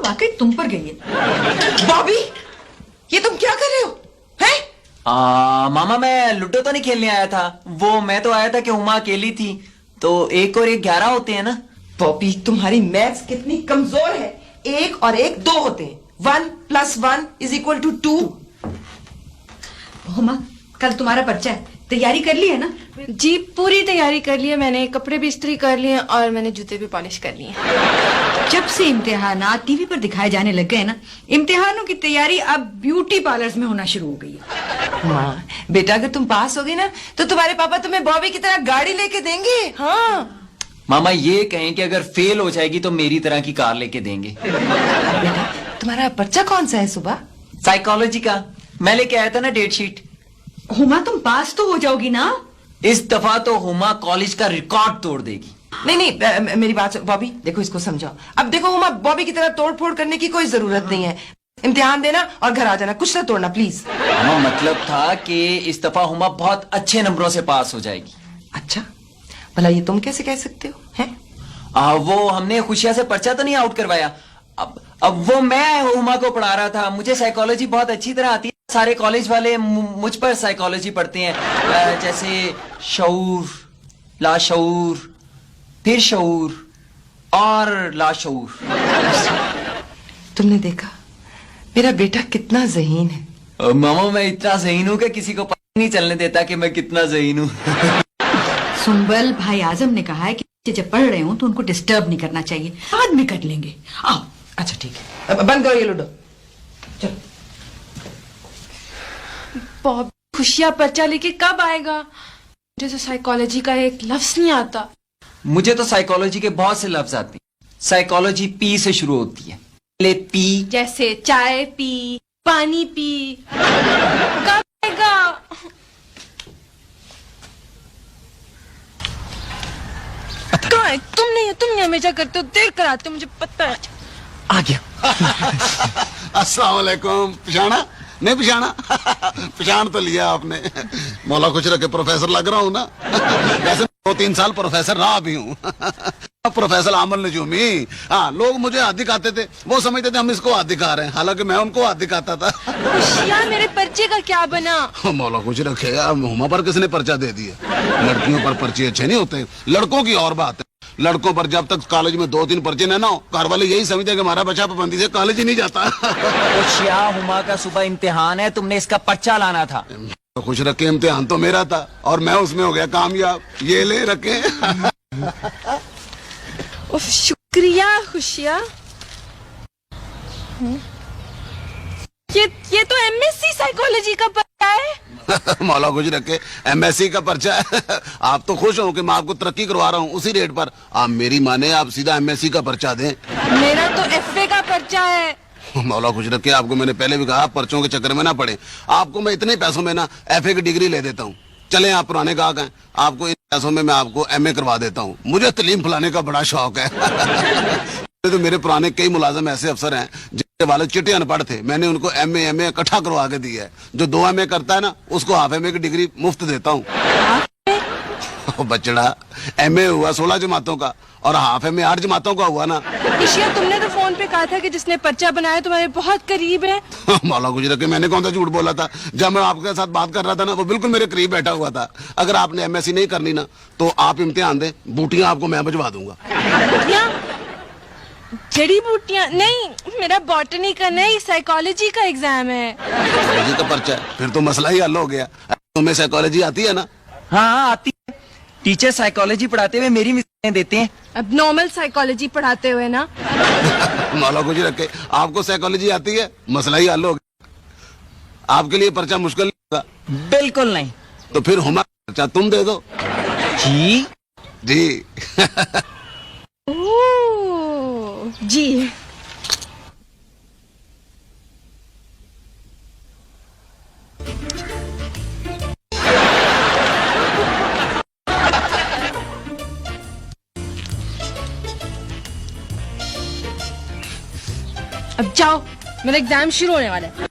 वाकई तुम पर गई है। बॉबी, ये तुम क्या कर रहे हो? हैं? मामा मैं लूडो तो नहीं खेलने आया था, वो मैं तो आया था कि हुमा अकेली थी, तो 1 और 1 11 होते हैं ना। बॉबी, तुम्हारी मैथ्स कितनी कमजोर है। 1 और 1 2 होते हैं। 1 + 1 = 2। हुमा, कल तुम्हारा पर्चा है, तैयारी कर ली है ना? जी पूरी तैयारी कर ली है मैंने, कपड़े भी इस्त्री कर लिए और मैंने जूते भी पॉलिश कर लिए। जब से इम्तिहानात टीवी पर दिखाए जाने लग गए ना, इम्तिहानों की तैयारी अब ब्यूटी पार्लर्स में होना शुरू हो गई है। हाँ बेटा, अगर तुम पास हो गई ना तो तुम्हारे पापा तुम्हें बॉबी की तरह गाड़ी लेके देंगे। हाँ मामा ये कहें कि अगर फेल हो जाएगी तो मेरी तरह की कार लेके देंगे। बेटा, तुम्हारा पर्चा कौन सा है सुबह? साइकोलॉजी का, मैं लेके आया था ना डेट शीट। हुमा, तुम पास तो हो जाओगी ना? इस दफा तो हुमा कॉलेज का रिकॉर्ड तोड़ देगी। नहीं, मेरी बात सुन बॉबी, देखो इसको समझाओ। अब देखो हुमा, बॉबी की तरह तोड़ फोड़ करने की कोई जरूरत नहीं है। इम्तिहान देना और घर आ जाना, कुछ ना तोड़ना प्लीज। मामा मतलब था कि इस दफा हुमा बहुत अच्छे नंबरों से पास हो जाएगी। अच्छा, भला ये तुम कैसे कह सकते हो? हैं? वो हमने खुशिया से पर्चा तो नहीं आउट करवाया। अब वो मैं हुमा को पढ़ा रहा था, मुझे साइकोलॉजी बहुत अच्छी तरह आती है। सारे कॉलेज वाले मुझ पर साइकोलॉजी पढ़ते हैं, जैसे शऊर, लाशऊर, फिर शऊर और लाशऊर। तुमने देखा मेरा बेटा कितना ज़हीन है। मामा मैं इतना ज़हीन हूं कि किसी को पता नहीं चलने देता कि मैं कितना ज़हीन हूं। सुंबल, भाई आजम ने कहा है कि जब पढ़ रहे हो तो उनको डिस्टर्ब नहीं करना चाहिए, बाद में कर लेंगे। आओ। अच्छा ठीक है, अब बंद करो ये लूडो। चलो। बहुत खुशियां पर्चा लेके कब आएगा? मुझे तो साइकोलॉजी का एक लफ्ज नहीं आता। मुझे तो साइकोलॉजी के बहुत से लफ्ज आते हैं। साइकोलॉजी पी से शुरू होती है। ले पी, जैसे चाय पी, पानी पी। कब आएगा? कहाँ है? तुम नहीं हमेशा करते हो, देर कर आते हो, मुझे पता है। आ गया। अस्सलाम वालेकुम। पिछाना नहीं पिछाना? पिछान तो लिया आपने। मौला कुछ रखे प्रोफेसर लग रहा हूँ ना। वैसे 2-3 साल प्रोफेसर रहा भी हूँ। प्रोफेसर आमल नजूमी। हाँ, लोग मुझे हाथ दिखाते थे, वो समझते थे हम इसको हाथ दिखा रहे हैं, हालांकि मैं उनको हाथ दिखाता था। खुशियां, मेरे पर्चे का क्या बना? मौला कुछ रखे, हुमा पर किसने पर्चा दे दिया? लड़कियों पर पर्चे अच्छे नहीं होते, लड़कों की और बात है। लड़कों पर जब तक कॉलेज में 2-3 पर्चे न हो, घर वाले यही समझते हैं कि हमारा बच्चा पाबंदी से कॉलेज ही नहीं जाता। खुशिया, हुमा का सुबह इम्तिहान है, तुमने इसका पर्चा लाना था। खुश रखे, इम्तिहान तो मेरा था और मैं उसमें हो गया कामयाब। ये ले रखे। उफ, शुक्रिया खुशिया। ये तो एमएससी साइकोलॉजी का पर्चा है। मौला कुछ रखे, एमएससी का पर्चा है। आप तो खुश हो कि मैं आपको तरक्की करवा रहा हूँ उसी रेट पर। आप मेरी माने, आप सीधा एमएससी का पर्चा दें। मेरा तो एफए का पर्चा है। मौला कुछ रखे, आपको मैंने पहले भी कहा पर्चों के चक्कर में ना पड़े। आपको मैं इतने पैसों में ना एफए की डिग्री ले देता हूँ। चले, आप पुराने गाहक हैं, आपको इन पैसों में मैं आपको एमए करवा देता हूँ। मुझे तलीम फुलाने का बड़ा शौक है। तो मेरे पुराने कई मुलाजिम ऐसे अफसर हैं जिनके वाले चिट्टे अनपढ़ थे, मैंने उनको एमए इकट्ठा करवा के दिया है। जो 2 एमए करता है ना, उसको हाफ एमए की डिग्री मुफ्त देता हूँ। बचड़ा, एमए हुआ 16 जमातों का और हाफ एमए 8 जमातों का हुआ ना। खुशिया, तुमने तो फोन पे कहा था कि जिसने पर्चा बनाया तुम्हारे बहुत करीब है। मौला गुजर के मैंने कौन सा झूठ बोला था? जब मैं आपके साथ बात कर रहा था ना, वो बिल्कुल मेरे करीब बैठा हुआ था। अगर आपने एमएससी नहीं करनी ना तो आप इम्तिहान दें, बूटियां आपको मैं भिजवा दूंगा। जड़ी बूटियां नहीं, मेरा बॉटनी का नहीं, साइकोलॉजी का एग्जाम है। साइकोलॉजी का पर्चा है, फिर तो मसला ही हल हो गया। तुम्हें साइकोलॉजी आती है ना? हाँ आती है। टीचर साइकोलॉजी पढ़ाते हुए मेरी मिसालें देते हैं। अब नॉर्मल साइकोलॉजी पढ़ाते हुए ना। मौला कुछ रखे, आपको साइकोलॉजी आती है, मसला ही हल हो गया। आपके लिए पर्चा मुश्किल नहीं होगा। बिल्कुल नहीं। तो फिर हुमा पर्चा तुम दे दो। जी जी। जी। अब जाओ, मेरा एग्जाम शुरू होने वाला है।